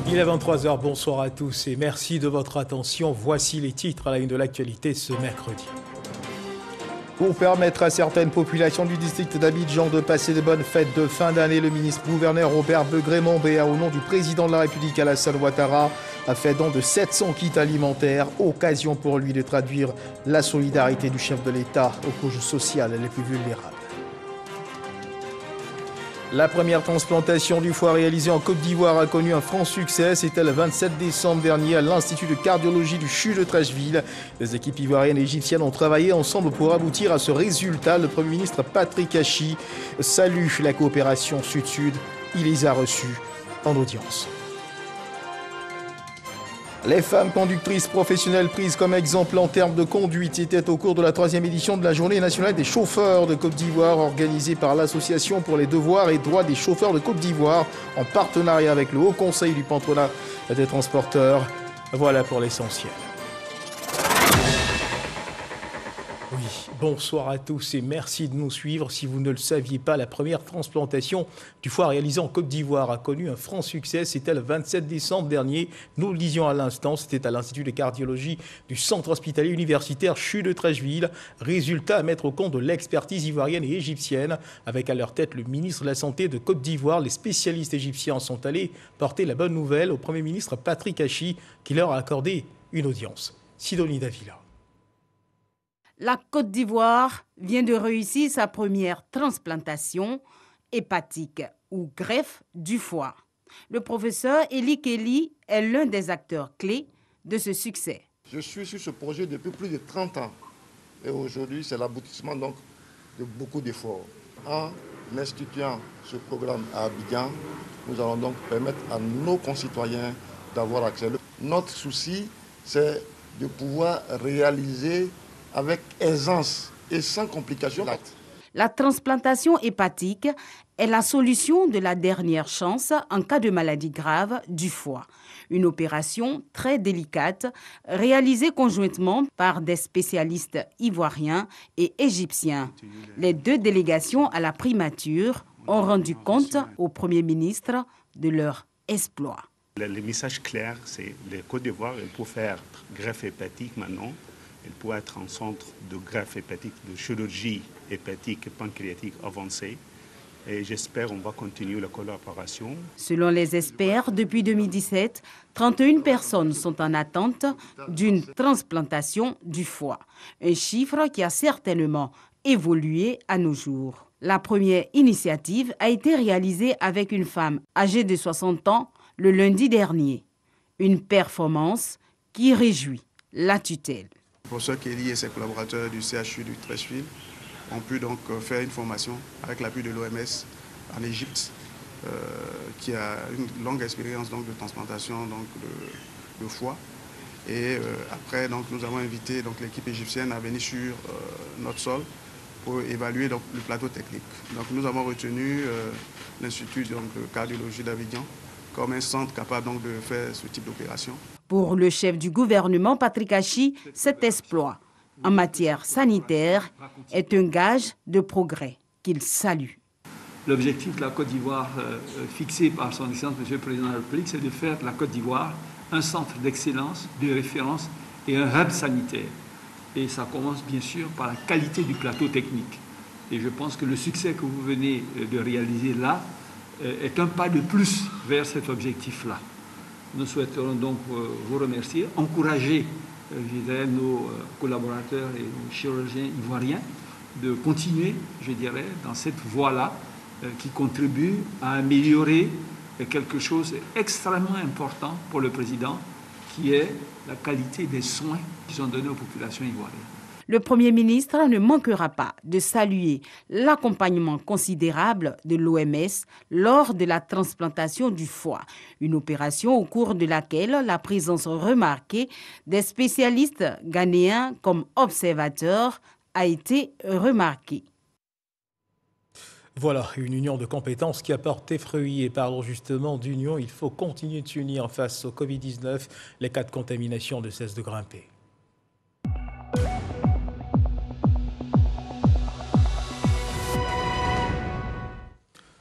Il est 23 h, bonsoir à tous et merci de votre attention. Voici les titres à la une de l'actualité ce mercredi. Pour permettre à certaines populations du district d'Abidjan de passer de bonnes fêtes de fin d'année, le ministre-gouverneur Robert Begré-Mombéa, au nom du président de la République Alassane Ouattara, a fait don de 700 kits alimentaires, occasion pour lui de traduire la solidarité du chef de l'État aux couches sociales les plus vulnérables. La première transplantation du foie réalisée en Côte d'Ivoire a connu un franc succès. C'était le 27 décembre dernier à l'Institut de cardiologie du CHU de Treichville. Les équipes ivoiriennes et égyptiennes ont travaillé ensemble pour aboutir à ce résultat. Le Premier ministre Patrick Hachi salue la coopération Sud-Sud. Il les a reçus en audience. Les femmes conductrices professionnelles prises comme exemple en termes de conduite étaient au cours de la 3e édition de la Journée nationale des chauffeurs de Côte d'Ivoire organisée par l'Association pour les devoirs et droits des chauffeurs de Côte d'Ivoire en partenariat avec le Haut Conseil du patronat des transporteurs. Voilà pour l'essentiel. Oui, bonsoir à tous et merci de nous suivre. Si vous ne le saviez pas, la première transplantation du foie réalisée en Côte d'Ivoire a connu un franc succès. C'était le 27 décembre dernier. Nous le disions à l'instant, c'était à l'Institut de cardiologie du Centre hospitalier universitaire CHU de Treichville. Résultat à mettre au compte de l'expertise ivoirienne et égyptienne. Avec à leur tête le ministre de la Santé de Côte d'Ivoire, les spécialistes égyptiens sont allés porter la bonne nouvelle au Premier ministre Patrick Hachi qui leur a accordé une audience. Sidonie Davila. La Côte d'Ivoire vient de réussir sa première transplantation hépatique ou greffe du foie. Le professeur Eli Kelly est l'un des acteurs clés de ce succès. Je suis sur ce projet depuis plus de 30 ans et aujourd'hui c'est l'aboutissement donc de beaucoup d'efforts. En instituant ce programme à Abidjan, nous allons donc permettre à nos concitoyens d'avoir accès. Notre souci, c'est de pouvoir réaliser avec aisance et sans complication. La transplantation hépatique est la solution de la dernière chance en cas de maladie grave du foie. Une opération très délicate réalisée conjointement par des spécialistes ivoiriens et égyptiens. Les deux délégations à la primature ont rendu compte au Premier ministre de leur exploit. Le message clair, c'est que la Côte d'Ivoire, pour faire greffe hépatique maintenant, elle peut être un centre de greffe hépatique, de chirurgie hépatique et pancréatique avancée. Et j'espère qu'on va continuer la collaboration. Selon les experts, depuis 2017, 31 personnes sont en attente d'une transplantation du foie. Un chiffre qui a certainement évolué à nos jours. La première initiative a été réalisée avec une femme âgée de 60 ans le lundi dernier. Une performance qui réjouit la tutelle. Le professeur Kelly et ses collaborateurs du CHU du Treichville ont pu donc faire une formation avec l'appui de l'OMS en Égypte, qui a une longue expérience donc, de transplantation donc, de foie. Et après, donc, nous avons invité l'équipe égyptienne à venir sur notre sol pour évaluer donc, le plateau technique. Donc, nous avons retenu l'Institut de cardiologie d'Abidjan comme un centre capable donc, de faire ce type d'opération. Pour le chef du gouvernement, Patrick Hachi, cet exploit en matière sanitaire est un gage de progrès qu'il salue. L'objectif de la Côte d'Ivoire fixé par son Excellence Monsieur le Président de la République, c'est de faire de la Côte d'Ivoire un centre d'excellence, de référence et un hub sanitaire. Et ça commence bien sûr par la qualité du plateau technique. Et je pense que le succès que vous venez de réaliser là est un pas de plus vers cet objectif-là. Nous souhaiterons donc vous remercier, encourager nos collaborateurs et nos chirurgiens ivoiriens de continuer, je dirais, dans cette voie-là qui contribue à améliorer quelque chose d'extrêmement important pour le président, qui est la qualité des soins qui sont donnés aux populations ivoiriennes. Le Premier ministre ne manquera pas de saluer l'accompagnement considérable de l'OMS lors de la transplantation du foie, une opération au cours de laquelle la présence remarquée des spécialistes ghanéens comme observateurs a été remarquée. Voilà, une union de compétences qui a porté fruit. Et parlons justement d'union, il faut continuer de s'unir face au Covid-19. Les cas de contamination ne cessent de grimper.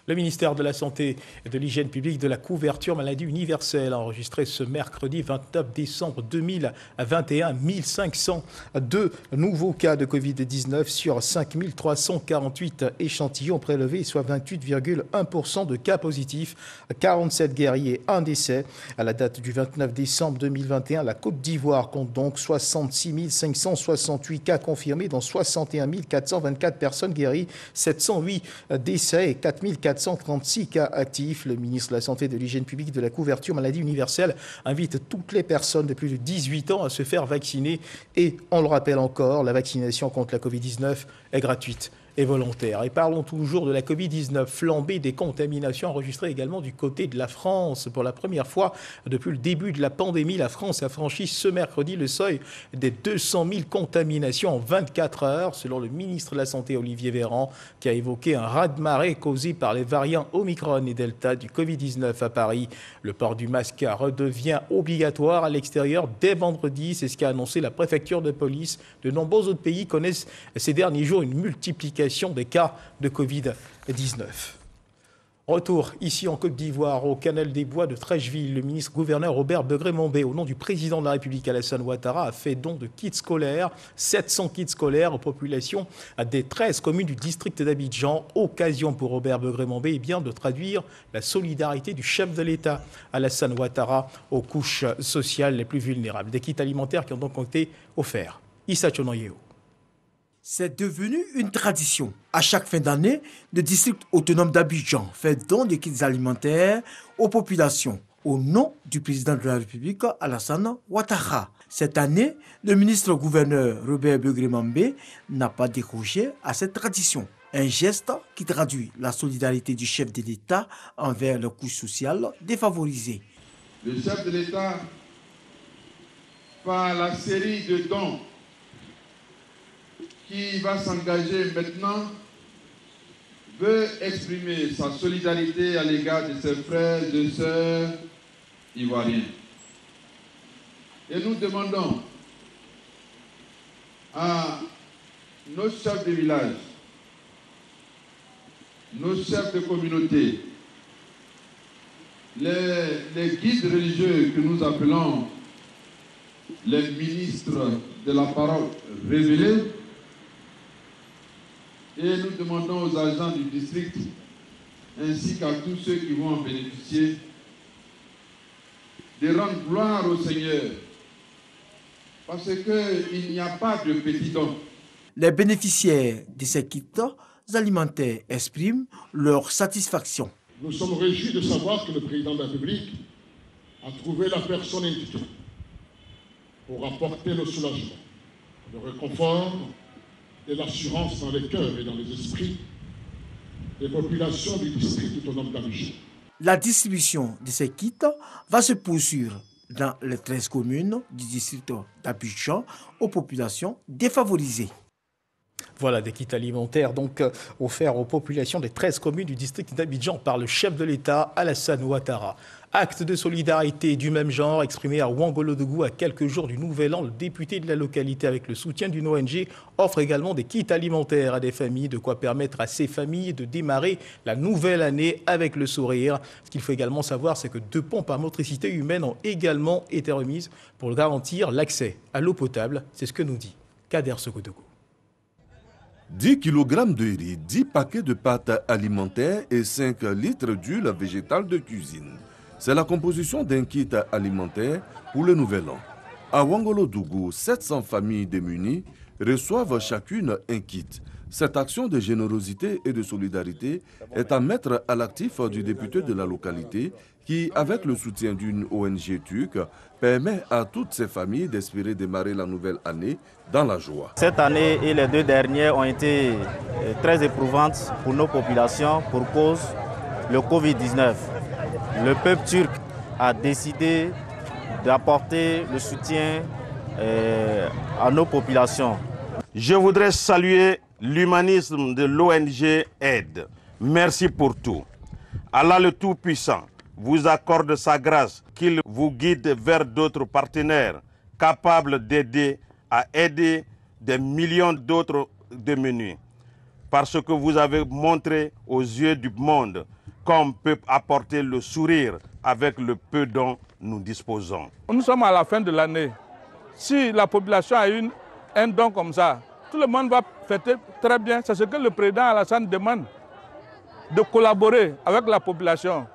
Le ministère de la Santé et de l'Hygiène publique de la couverture maladie universelle a enregistré ce mercredi 29 décembre 2021 1502 nouveaux cas de Covid-19 sur 5348 échantillons prélevés, soit 28,1% de cas positifs, 47 guéris et un décès. À la date du 29 décembre 2021, la Côte d'Ivoire compte donc 66 568 cas confirmés, dont 61 424 personnes guéries, 708 décès et 4 436 cas actifs. Le ministre de la Santé et de l'Hygiène publique de la couverture maladie universelle invite toutes les personnes de plus de 18 ans à se faire vacciner. Et on le rappelle encore, la vaccination contre la Covid-19 est gratuite et volontaire. Et parlons toujours de la Covid-19, flambée des contaminations enregistrées également du côté de la France. Pour la première fois depuis le début de la pandémie, la France a franchi ce mercredi le seuil des 200 000 contaminations en 24 heures, selon le ministre de la Santé Olivier Véran, qui a évoqué un raz-de-marée causé par les variants Omicron et Delta du Covid-19 à Paris. Le port du masque redevient obligatoire à l'extérieur dès vendredi, c'est ce qu'a annoncé la préfecture de police. De nombreux autres pays connaissent ces derniers jours une multiplication des cas de Covid-19. Retour ici en Côte d'Ivoire, au canal des Bois de Trècheville. Le ministre-gouverneur Robert Begré-Mombé, au nom du président de la République Alassane Ouattara, a fait don de kits scolaires, 700 kits scolaires aux populations des 13 communes du district d'Abidjan. Occasion pour Robert Begré-Mombé de traduire la solidarité du chef de l'État, Alassane Ouattara, aux couches sociales les plus vulnérables. Des kits alimentaires qui ont donc été offerts. Issa Tchonoyeo. C'est devenu une tradition. À chaque fin d'année, le district autonome d'Abidjan fait don de kits alimentaires aux populations au nom du président de la République, Alassane Ouattara. Cette année, le ministre-gouverneur Robert Begré-Mombé n'a pas décroché à cette tradition. Un geste qui traduit la solidarité du chef de l'État envers les couches sociales défavorisées. Le chef de l'État, par la série de dons qui va s'engager maintenant, veut exprimer sa solidarité à l'égard de ses frères et sœurs ivoiriens. Et nous demandons à nos chefs de village, nos chefs de communauté, les guides religieux que nous appelons les ministres de la parole révélée, et nous demandons aux agents du district, ainsi qu'à tous ceux qui vont en bénéficier, de rendre gloire au Seigneur, parce qu'il n'y a pas de petits dons. Les bénéficiaires de ces kits alimentaires expriment leur satisfaction. Nous sommes réjouis de savoir que le président de la République a trouvé la personne indiquée pour apporter le soulagement, le réconfort et l'assurance dans les cœurs et dans les esprits des populations du district autonome d'Abidjan. La distribution de ces kits va se poursuivre dans les 13 communes du district d'Abidjan aux populations défavorisées. Voilà des kits alimentaires donc offerts aux populations des 13 communes du district d'Abidjan par le chef de l'État, Alassane Ouattara. Acte de solidarité du même genre exprimé à Ouangolodougou à quelques jours du Nouvel An. Le député de la localité, avec le soutien d'une ONG, offre également des kits alimentaires à des familles, de quoi permettre à ces familles de démarrer la nouvelle année avec le sourire. Ce qu'il faut également savoir, c'est que 2 pompes à motricité humaine ont également été remises pour garantir l'accès à l'eau potable. C'est ce que nous dit Kader Sokodougou. 10 kg de riz, 10 paquets de pâtes alimentaires et 5 litres d'huile végétale de cuisine. C'est la composition d'un kit alimentaire pour le Nouvel An. À Ouangolodougou, 700 familles démunies reçoivent chacune un kit. Cette action de générosité et de solidarité est à mettre à l'actif du député de la localité qui, avec le soutien d'une ONG turque, permet à toutes ces familles d'espérer démarrer la nouvelle année dans la joie. Cette année et les 2 dernières ont été très éprouvantes pour nos populations pour cause du Covid-19. Le peuple turc a décidé d'apporter le soutien à nos populations. Je voudrais saluer l'humanisme de l'ONG Aide. Merci pour tout. Allah le Tout-Puissant vous accorde sa grâce, qu'il vous guide vers d'autres partenaires capables d'aider à aider des millions d'autres démunis. Parce que vous avez montré aux yeux du monde comme peut apporter le sourire avec le peu dont nous disposons. Nous sommes à la fin de l'année. Si la population a un don comme ça, tout le monde va fêter très bien. C'est ce que le président Alassane demande, de collaborer avec la population,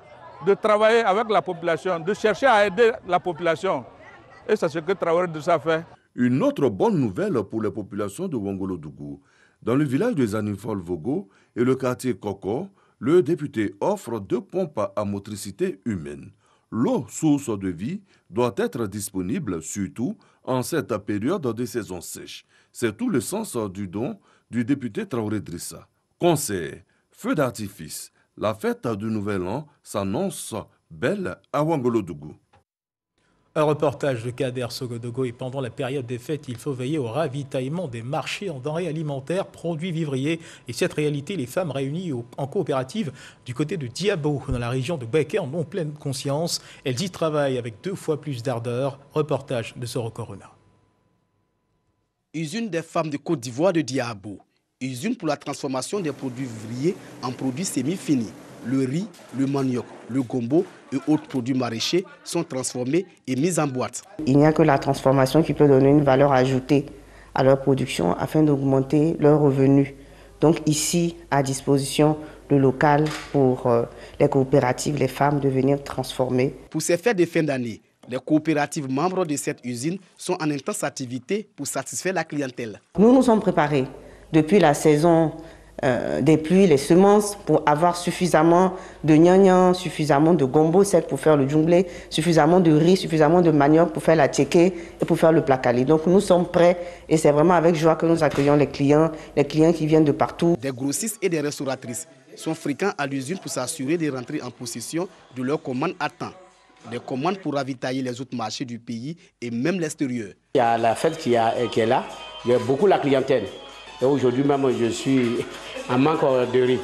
de travailler avec la population, de chercher à aider la population. Et c'est ce que Traoré Idrissa fait. Une autre bonne nouvelle pour les populations de Ouangolodougou. Dans le village de Zanifol-Vogo et le quartier Koko, le député offre 2 pompes à motricité humaine. L'eau, source de vie, doit être disponible, surtout en cette période de saison sèche. C'est tout le sens du don du député Traoré Idrissa. Conseil, feu d'artifice, la fête du Nouvel An s'annonce belle à Ouangolodougou. Un reportage de Kader Sogodogo. Et pendant la période des fêtes, il faut veiller au ravitaillement des marchés en denrées alimentaires, produits vivriers. Et cette réalité, les femmes réunies en coopérative du côté de Diabo, dans la région de Bouaké, en ont pleine conscience. Elles y travaillent avec 2 fois plus d'ardeur. Reportage de Soro Corona. Usine des femmes de Côte d'Ivoire de Diabo. Usine pour la transformation des produits vivriers en produits semi-finis. Le riz, le manioc, le gombo et autres produits maraîchers sont transformés et mis en boîte. Il n'y a que la transformation qui peut donner une valeur ajoutée à leur production afin d'augmenter leurs revenus. Donc ici, à disposition, le local pour les coopératives, les femmes de venir transformer. Pour ces fêtes de fin d'année, les coopératives membres de cette usine sont en intense activité pour satisfaire la clientèle. Nous nous sommes préparés depuis la saison des pluies, les semences, pour avoir suffisamment de gnagnan, suffisamment de gombo sec pour faire le djunglé, suffisamment de riz, suffisamment de manioc pour faire la tchéké et pour faire le placali. Donc nous sommes prêts et c'est vraiment avec joie que nous accueillons les clients qui viennent de partout. Des grossistes et des restauratrices sont fréquents à l'usine pour s'assurer de rentrer en possession de leurs commandes à temps. Des commandes pour ravitailler les autres marchés du pays et même l'extérieur. Il y a la fête qui est là, il y a beaucoup la clientèle. Et aujourd'hui même, je suis en manque de riz.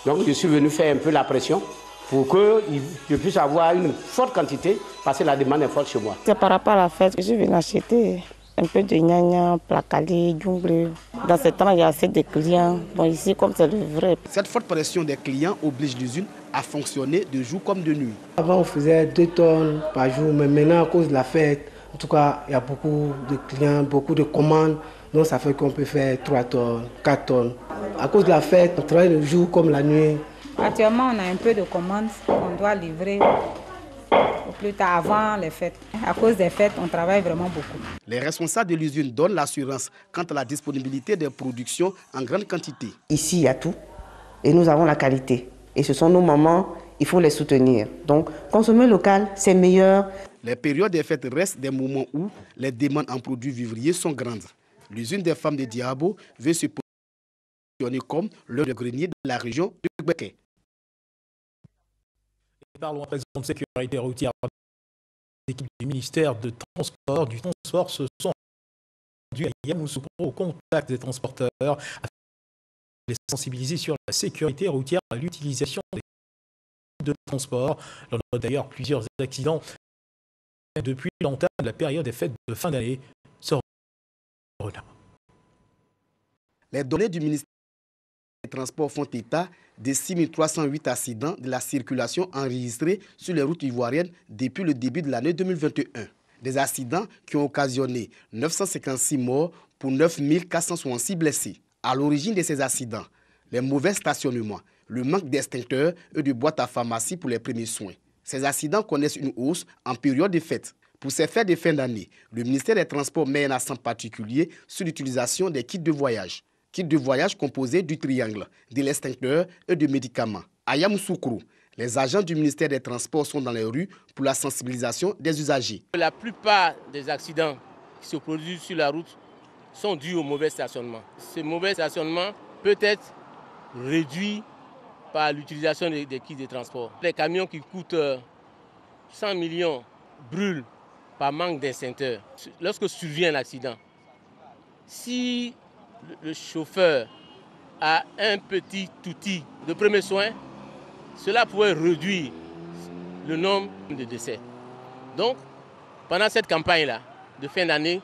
Donc je suis venu faire un peu la pression pour que je puisse avoir une forte quantité parce que la demande est forte chez moi. C'est par rapport à la fête que je suis venu acheter un peu de gnagnan, placali, djunglé. Dans ce temps, il y a assez de clients. Bon, ici, comme c'est le vrai. Cette forte pression des clients oblige l'usine à fonctionner de jour comme de nuit. Avant, on faisait 2 tonnes par jour, mais maintenant, à cause de la fête, en tout cas, il y a beaucoup de clients, beaucoup de commandes. Donc ça fait qu'on peut faire 3 tonnes, 4 tonnes. À cause de la fête, on travaille le jour comme la nuit. Actuellement, on a un peu de commandes qu'on doit livrer au plus tard avant les fêtes. À cause des fêtes, on travaille vraiment beaucoup. Les responsables de l'usine donnent l'assurance quant à la disponibilité des productions en grande quantité. Ici, il y a tout et nous avons la qualité. Et ce sont nos mamans, il faut les soutenir. Donc, consommer local, c'est meilleur. Les périodes des fêtes restent des moments où les demandes en produits vivriers sont grandes. L'usine des femmes de Diabo veut se positionner comme le grenier de la région de Bouaké. Parlons à présent de sécurité routière. Les équipes du ministère du Transport se sont rendues à Yamoussoukro au contact des transporteurs afin de les sensibiliser sur la sécurité routière à l'utilisation des de transport. On a d'ailleurs plusieurs accidents depuis l'entame de la période des fêtes de fin d'année. Les données du ministère des Transports font état de 6 308 accidents de la circulation enregistrés sur les routes ivoiriennes depuis le début de l'année 2021. Des accidents qui ont occasionné 956 morts pour 9 466 blessés. À l'origine de ces accidents, les mauvais stationnements, le manque d'extincteurs et de boîtes à pharmacie pour les premiers soins. Ces accidents connaissent une hausse en période de fête. Pour ces fêtes de fin d'année, le ministère des Transports met un accent particulier sur l'utilisation des kits de voyage. Kits de voyage composés du triangle, de l'extincteur et de médicaments. À Yamoussoukro, les agents du ministère des Transports sont dans les rues pour la sensibilisation des usagers. La plupart des accidents qui se produisent sur la route sont dus au mauvais stationnement. Ce mauvais stationnement peut être réduit par l'utilisation des kits de transport. Les camions qui coûtent 100 millions brûlent par manque d'extincteur. Lorsque survient l'accident, si le chauffeur a un petit outil de premier soin, cela pourrait réduire le nombre de décès. Donc, pendant cette campagne-là de fin d'année,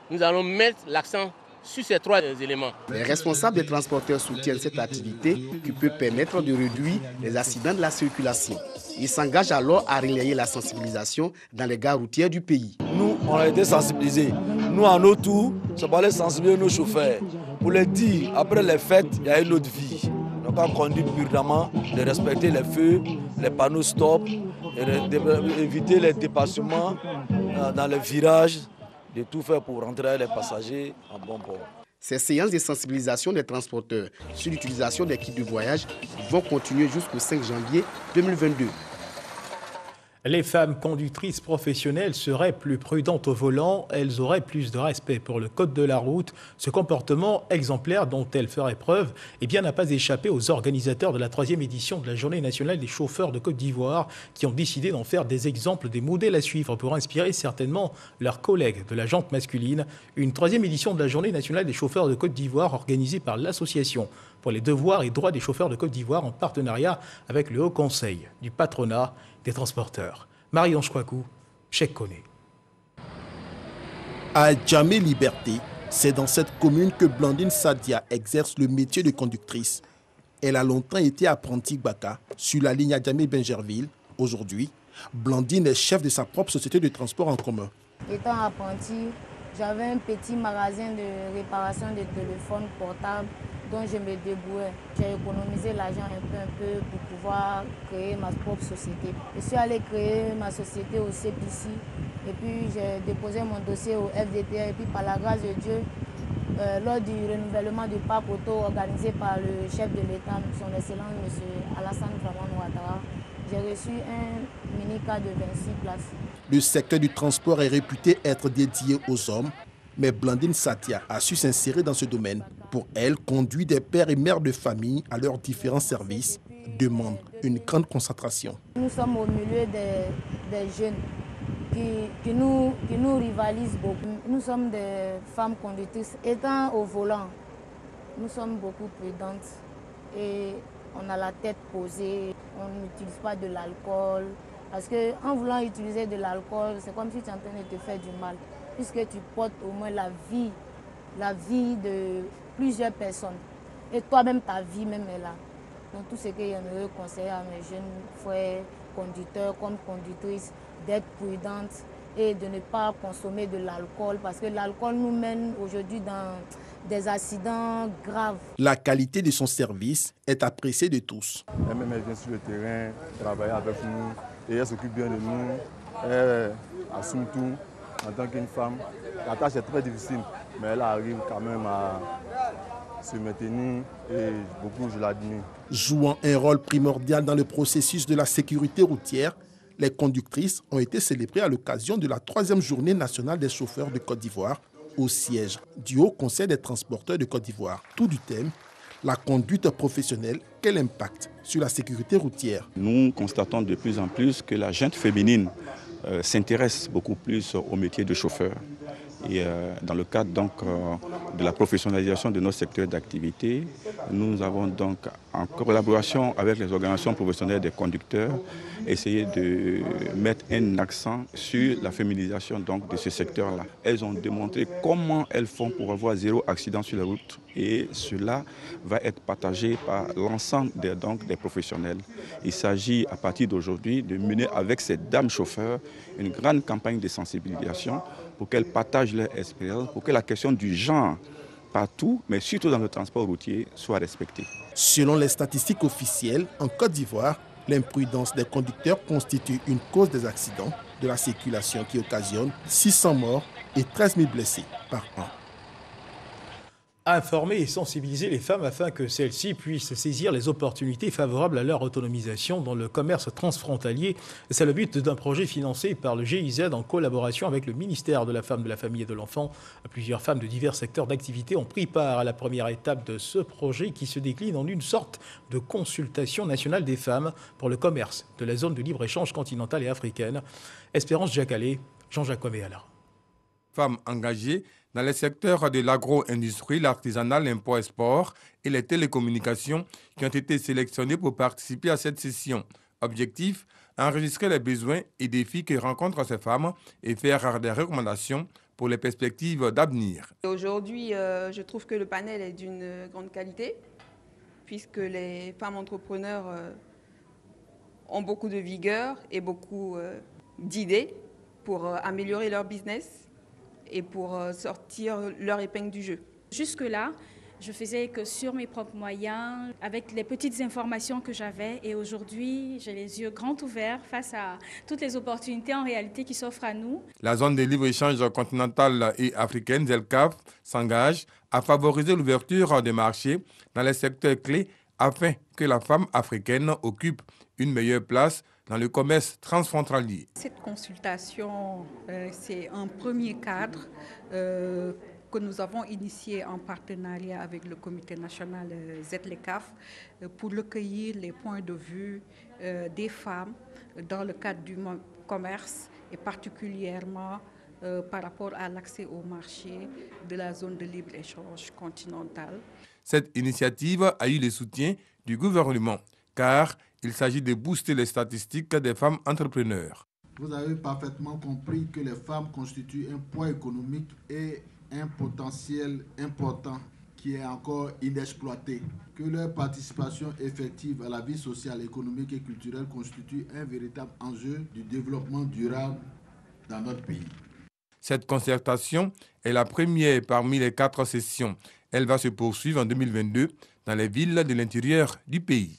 nous allons mettre l'accent sur ces 3 éléments. Les responsables des transporteurs soutiennent cette activité qui peut permettre de réduire les accidents de la circulation. Ils s'engagent alors à relayer la sensibilisation dans les gares routières du pays. Nous, on a été sensibilisés. Nous, à nos tours, ça va aller sensibiliser nos chauffeurs. Pour les dire, après les fêtes, il y a une autre vie. Donc, on conduit prudemment, de respecter les feux, les panneaux stop, d'éviter les dépassements dans les virages, de tout faire pour rentrer les passagers en bon port. Ces séances de sensibilisation des transporteurs sur l'utilisation des kits de voyage vont continuer jusqu'au 5 janvier 2022. Les femmes conductrices professionnelles seraient plus prudentes au volant, elles auraient plus de respect pour le code de la route. Ce comportement exemplaire dont elles feraient preuve n'a pas échappé aux organisateurs de la 3e édition de la Journée nationale des chauffeurs de Côte d'Ivoire qui ont décidé d'en faire des exemples, des modèles à suivre pour inspirer certainement leurs collègues de la jante masculine. Une 3e édition de la Journée nationale des chauffeurs de Côte d'Ivoire organisée par l'Association pour les devoirs et droits des chauffeurs de Côte d'Ivoire en partenariat avec le Haut Conseil du patronat des transporteurs. Marion Chouakou, Cheikh Koné. À Djamé Liberté, c'est dans cette commune que Blandine Sadia exerce le métier de conductrice. Elle a longtemps été apprentie Baka sur la ligne à Djamé-Benjerville. Aujourd'hui, Blandine est chef de sa propre société de transport en commun. Étant apprentie, j'avais un petit magasin de réparation de téléphones portables dont je me débrouillais. J'ai économisé l'argent un peu pour pouvoir créer ma propre société. Je suis allée créer ma société au CPC et puis j'ai déposé mon dossier au FDTR et puis par la grâce de Dieu, lors du renouvellement du parc auto organisé par le chef de l'État, son Excellence M. Alassane Dramane Ouattara, j'ai reçu un mini-car de 26 places. Le secteur du transport est réputé être dédié aux hommes, mais Blandine Sadia a su s'insérer dans ce domaine. Pour elle, conduire des pères et mères de famille à leurs différents services demande une grande concentration. Nous sommes au milieu des jeunes qui nous rivalisent beaucoup. Nous sommes des femmes conductrices. Étant au volant, nous sommes beaucoup prudentes et on a la tête posée. On n'utilise pas de l'alcool. Parce qu'en voulant utiliser de l'alcool, c'est comme si tu es en train de te faire du mal. Puisque tu portes au moins la vie de plusieurs personnes. Et toi-même, ta vie même est là. Donc tout ce que j'aimerais conseiller à mes jeunes frères, conducteurs comme conductrices, d'être prudentes et de ne pas consommer de l'alcool. Parce que l'alcool nous mène aujourd'hui dans des accidents graves. La qualité de son service est appréciée de tous. Elle vient sur le terrain, travailler avec nous et elle s'occupe bien de nous. Elle assume tout. En tant qu'une femme, la tâche est très difficile, mais elle arrive quand même à se maintenir et beaucoup je l'admire. Jouant un rôle primordial dans le processus de la sécurité routière, les conductrices ont été célébrées à l'occasion de la 3e journée nationale des chauffeurs de Côte d'Ivoire au siège du Haut Conseil des transporteurs de Côte d'Ivoire. Tout du thème, la conduite professionnelle, quel impact sur la sécurité routière. Nous constatons de plus en plus que la gente féminine s'intéresse beaucoup plus au métier de chauffeur. Et dans le cadre donc, de la professionnalisation de nos secteurs d'activité, nous avons donc, en collaboration avec les organisations professionnelles des conducteurs, essayé de mettre un accent sur la féminisation donc, de ce secteur-là. Elles ont démontré comment elles font pour avoir 0 accident sur la route et cela va être partagé par l'ensemble des professionnels. Il s'agit à partir d'aujourd'hui de mener avec ces dames chauffeurs une grande campagne de sensibilisation pour qu'elles partagent leur expérience, pour que la question du genre partout, mais surtout dans le transport routier, soit respectée. Selon les statistiques officielles, en Côte d'Ivoire, l'imprudence des conducteurs constitue une cause des accidents de la circulation qui occasionne 600 morts et 13 000 blessés par an. Informer et sensibiliser les femmes afin que celles-ci puissent saisir les opportunités favorables à leur autonomisation dans le commerce transfrontalier. C'est le but d'un projet financé par le GIZ en collaboration avec le ministère de la Femme, de la Famille et de l'Enfant. Plusieurs femmes de divers secteurs d'activité ont pris part à la première étape de ce projet qui se décline en une sorte de consultation nationale des femmes pour le commerce de la zone de libre-échange continentale et africaine. Espérance Jacalé, Jean-Jacques Ouéala. Femmes engagées dans les secteurs de l'agro-industrie, l'artisanat, l'import-export et les télécommunications qui ont été sélectionnées pour participer à cette session. Objectif, enregistrer les besoins et défis que rencontrent ces femmes et faire des recommandations pour les perspectives d'avenir. Aujourd'hui, je trouve que le panel est d'une grande qualité, puisque les femmes entrepreneurs ont beaucoup de vigueur et beaucoup d'idées pour améliorer leur business et pour sortir leur épingle du jeu. Jusque-là, je faisais que sur mes propres moyens, avec les petites informations que j'avais. Et aujourd'hui, j'ai les yeux grands ouverts face à toutes les opportunités en réalité qui s'offrent à nous. La zone de libre-échange continentale et africaine, ZLCAF, s'engage à favoriser l'ouverture des marchés dans les secteurs clés afin que la femme africaine occupe une meilleure place dans le commerce transfrontalier. Cette consultation, c'est un premier cadre que nous avons initié en partenariat avec le comité national ZLCAF pour recueillir les points de vue des femmes dans le cadre du commerce et particulièrement par rapport à l'accès au marché de la zone de libre-échange continentale. Cette initiative a eu le soutien du gouvernement car il s'agit de booster les statistiques des femmes entrepreneurs. Vous avez parfaitement compris que les femmes constituent un poids économique et un potentiel important qui est encore inexploité, que leur participation effective à la vie sociale, économique et culturelle constitue un véritable enjeu du développement durable dans notre pays. Cette concertation est la première parmi les 4 sessions. Elle va se poursuivre en 2022 dans les villes de l'intérieur du pays.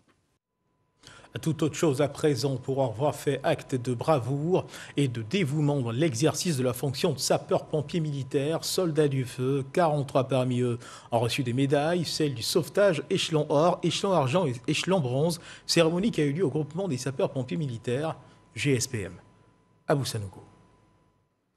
Tout autre chose à présent pour avoir fait acte de bravoure et de dévouement dans l'exercice de la fonction de sapeur-pompier militaire, soldats du feu. 43 parmi eux ont reçu des médailles, celle du sauvetage échelon or, échelon argent et échelon bronze. Cérémonie qui a eu lieu au groupement des sapeurs-pompiers militaires, GSPM. Abou Sanogo.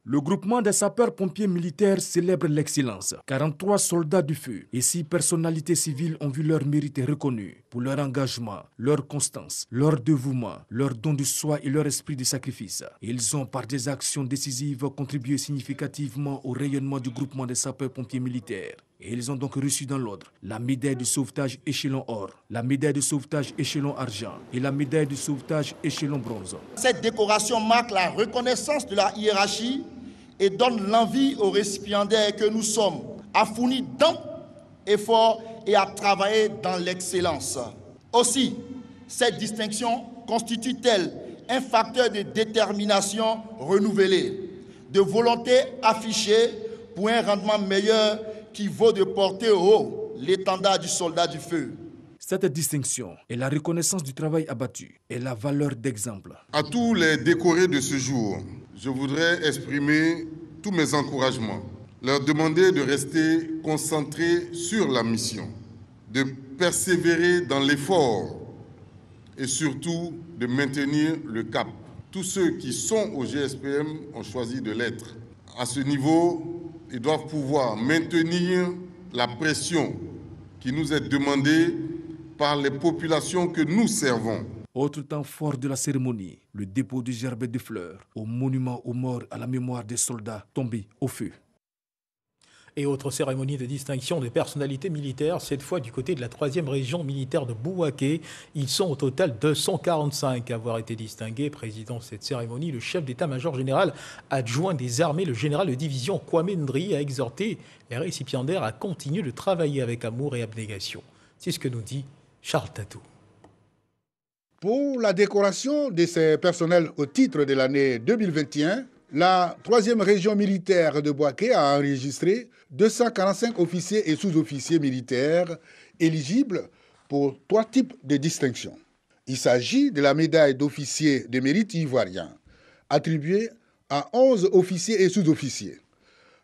Le groupement des sapeurs-pompiers militaires célèbre l'excellence. 43 soldats du feu et 6 personnalités civiles ont vu leur mérite reconnu pour leur engagement, leur constance, leur dévouement, leur don de soi et leur esprit de sacrifice. Ils ont, par des actions décisives, contribué significativement au rayonnement du groupement des sapeurs-pompiers militaires. Et ils ont donc reçu dans l'ordre la médaille de sauvetage échelon or, la médaille de sauvetage échelon argent et la médaille de sauvetage échelon bronze. Cette décoration marque la reconnaissance de la hiérarchie et donne l'envie aux récipiendaires que nous sommes à fournir dans efforts et à travailler dans l'excellence. Aussi, cette distinction constitue-t-elle un facteur de détermination renouvelée, de volonté affichée pour un rendement meilleur qui vaut de porter haut l'étendard du soldat du feu. Cette distinction est la reconnaissance du travail abattu et la valeur d'exemple. À tous les décorés de ce jour, je voudrais exprimer tous mes encouragements, leur demander de rester concentrés sur la mission, de persévérer dans l'effort et surtout de maintenir le cap. Tous ceux qui sont au GSPM ont choisi de l'être. À ce niveau, ils doivent pouvoir maintenir la pression qui nous est demandée par les populations que nous servons. Autre temps fort de la cérémonie, le dépôt du gerbet de fleurs au monument aux morts à la mémoire des soldats tombés au feu. Et autre cérémonie de distinction des personnalités militaires, cette fois du côté de la 3e région militaire de Bouaké. Ils sont au total 245 à avoir été distingués. Président de cette cérémonie, le chef d'état-major général adjoint des armées, le général de division Kwame Ndri, a exhorté les récipiendaires à continuer de travailler avec amour et abnégation. C'est ce que nous dit Charles Tatou. Pour la décoration de ces personnels au titre de l'année 2021, la 3e région militaire de Bouaké a enregistré 245 officiers et sous-officiers militaires éligibles pour 3 types de distinctions. Il s'agit de la médaille d'officier de mérite ivoirien, attribuée à 11 officiers et sous-officiers,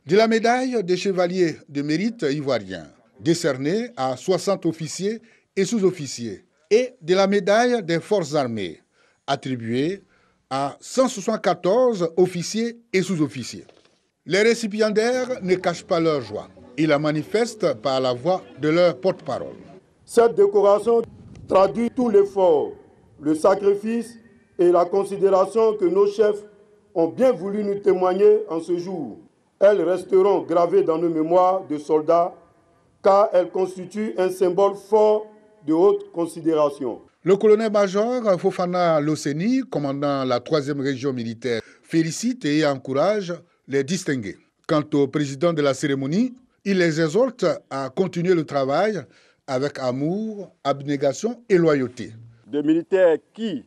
de la médaille de chevalier de mérite ivoirien, décernée à 60 officiers et sous-officiers, et de la médaille des forces armées, attribuée à 174 officiers et sous-officiers. Les récipiendaires ne cachent pas leur joie. Ils la manifestent par la voix de leur porte-parole. Cette décoration traduit tout l'effort, le sacrifice et la considération que nos chefs ont bien voulu nous témoigner en ce jour. Elles resteront gravées dans nos mémoires de soldats car elles constituent un symbole fort de haute considération. Le colonel-major Fofana Loseni, commandant la 3e région militaire, félicite et encourage les distingués. Quant au président de la cérémonie, il les exhorte à continuer le travail avec amour, abnégation et loyauté. Des militaires qui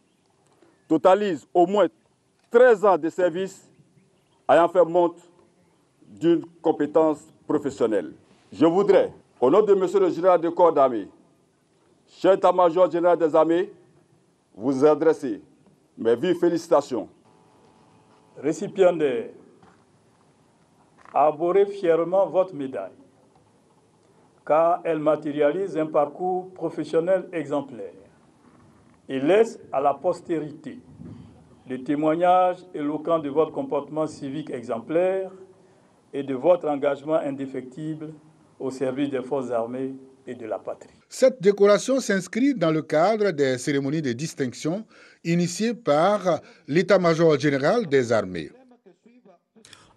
totalisent au moins 13 ans de service ayant fait montre d'une compétence professionnelle. Je voudrais, au nom de Monsieur le général de corps d'armée, chef état-major général des armées, vous adresser mes vives félicitations. Récipiendaire, arborez fièrement votre médaille, car elle matérialise un parcours professionnel exemplaire et laisse à la postérité le témoignage éloquent de votre comportement civique exemplaire et de votre engagement indéfectible au service des forces armées et de la patrie. Cette décoration s'inscrit dans le cadre des cérémonies de distinction initiées par l'état-major général des armées.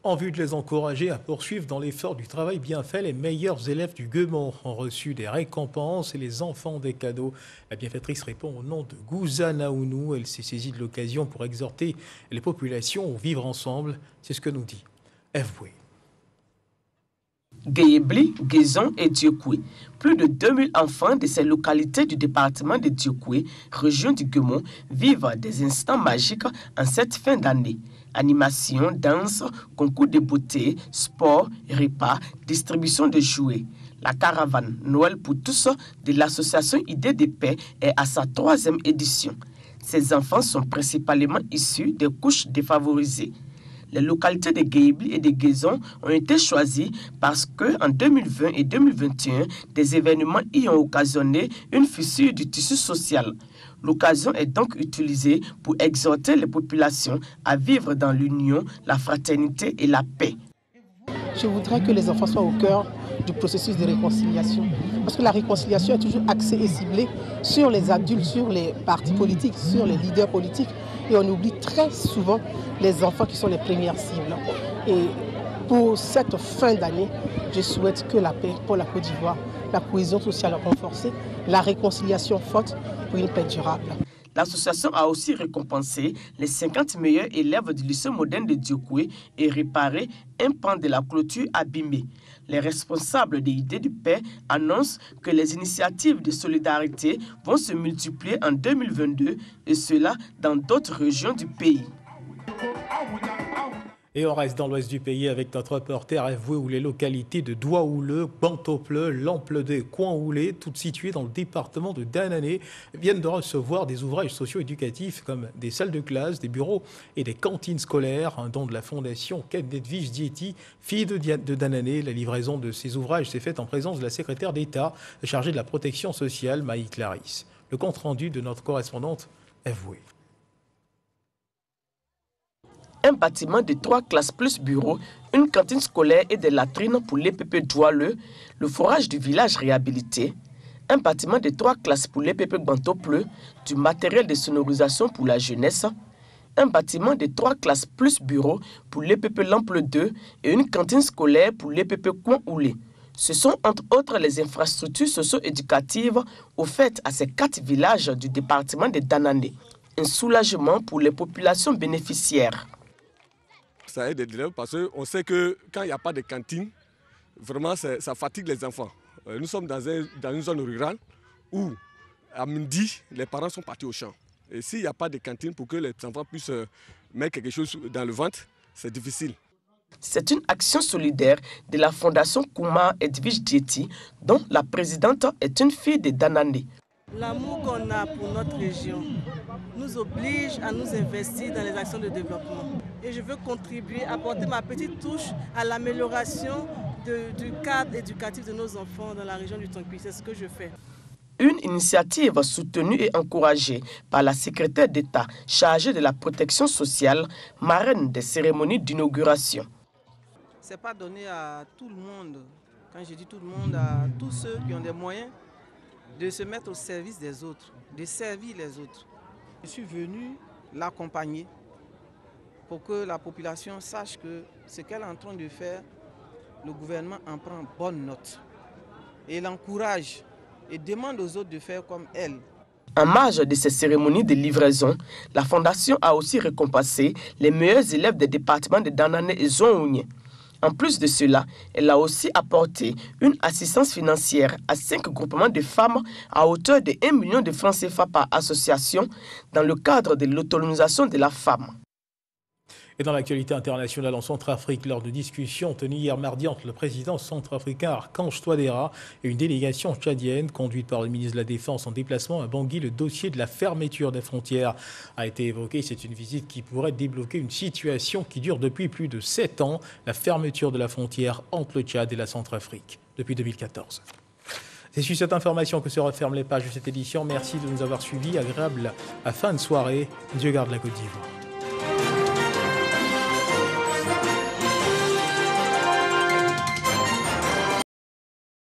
En vue de les encourager à poursuivre dans l'effort du travail bien fait, les meilleurs élèves du Guemont ont reçu des récompenses et les enfants des cadeaux. La bienfaitrice répond au nom de Gouza Naounou. Elle s'est saisie de l'occasion pour exhorter les populations au vivre ensemble. C'est ce que nous dit Eve Boué. Guéébli, Guézon et Diokoué. Plus de 2000 enfants de ces localités du département de Diokoué, région du Guemont, vivent des instants magiques en cette fin d'année. Animation, danse, concours de beauté, sport, repas, distribution de jouets. La caravane Noël pour tous de l'association Idée de Paix est à sa 3e édition. Ces enfants sont principalement issus des couches défavorisées. Les localités de Guéébli et de Guézon ont été choisies parce qu'en 2020 et 2021, des événements y ont occasionné une fissure du tissu social. L'occasion est donc utilisée pour exhorter les populations à vivre dans l'union, la fraternité et la paix. Je voudrais que les enfants soient au cœur du processus de réconciliation. Parce que la réconciliation est toujours axée et ciblée sur les adultes, sur les partis politiques, sur les leaders politiques. Et on oublie très souvent les enfants qui sont les premières cibles. Et pour cette fin d'année, je souhaite que la paix pour la Côte d'Ivoire, la cohésion sociale renforcée, la réconciliation forte pour une paix durable. L'association a aussi récompensé les 50 meilleurs élèves du lycée moderne de Diokoué et réparé un pan de la clôture abîmée. Les responsables des idées de paix annoncent que les initiatives de solidarité vont se multiplier en 2022 et cela dans d'autres régions du pays. Et on reste dans l'ouest du pays avec notre reporter avoué où les localités de Douaouleux, Bantopleu, Lamplede, Coinhoulé, toutes situées dans le département de Danané, viennent de recevoir des ouvrages socio-éducatifs comme des salles de classe, des bureaux et des cantines scolaires, un don de la fondation Kednedvige Dieti, fille de Danané. La livraison de ces ouvrages s'est faite en présence de la secrétaire d'État chargée de la protection sociale, Maï Clarisse. Le compte-rendu de notre correspondante avouée. Un bâtiment de 3 classes plus bureaux, une cantine scolaire et des latrines pour l'EPP Doualeux, le forage du village réhabilité, un bâtiment de 3 classes pour l'EPP Bantopleu, du matériel de sonorisation pour la jeunesse, un bâtiment de 3 classes plus bureaux pour l'EPP Lample 2 et une cantine scolaire pour l'EPP Coinhoulé. Ce sont entre autres les infrastructures socio-éducatives offertes à ces 4 villages du département de Danané. Un soulagement pour les populations bénéficiaires. Ça aide les élèves parce qu'on sait que quand il n'y a pas de cantine, vraiment ça fatigue les enfants. Nous sommes dans une zone rurale où à midi, les parents sont partis au champ. Et s'il n'y a pas de cantine pour que les enfants puissent mettre quelque chose dans le ventre, c'est difficile. C'est une action solidaire de la fondation Kouma Edwige Dieti, dont la présidente est une fille de Danané. L'amour qu'on a pour notre région nous oblige à nous investir dans les actions de développement. Et je veux contribuer, apporter ma petite touche à l'amélioration du cadre éducatif de nos enfants dans la région du Tonki. C'est ce que je fais. Une initiative soutenue et encouragée par la secrétaire d'État chargée de la protection sociale, marraine des cérémonies d'inauguration. Ce n'est pas donné à tout le monde, quand je dis tout le monde, à tous ceux qui ont des moyens de se mettre au service des autres, de servir les autres. Je suis venu l'accompagner pour que la population sache que ce qu'elle est en train de faire, le gouvernement en prend bonne note. Et l'encourage et demande aux autres de faire comme elle. En marge de ces cérémonies de livraison, la Fondation a aussi récompensé les meilleurs élèves des départements de Danané et Zonhounié. En plus de cela, elle a aussi apporté une assistance financière à 5 groupements de femmes à hauteur de 1 million de francs CFA par association dans le cadre de l'autonomisation de la femme. Et dans l'actualité internationale en Centrafrique, lors de discussions tenues hier mardi entre le président centrafricain Archange Touadéra et une délégation tchadienne conduite par le ministre de la Défense en déplacement à Bangui, le dossier de la fermeture des frontières a été évoqué. C'est une visite qui pourrait débloquer une situation qui dure depuis plus de 7 ans, la fermeture de la frontière entre le Tchad et la Centrafrique, depuis 2014. C'est sur cette information que se referment les pages de cette édition. Merci de nous avoir suivis. Agréable à fin de soirée. Dieu garde la Côte d'Ivoire.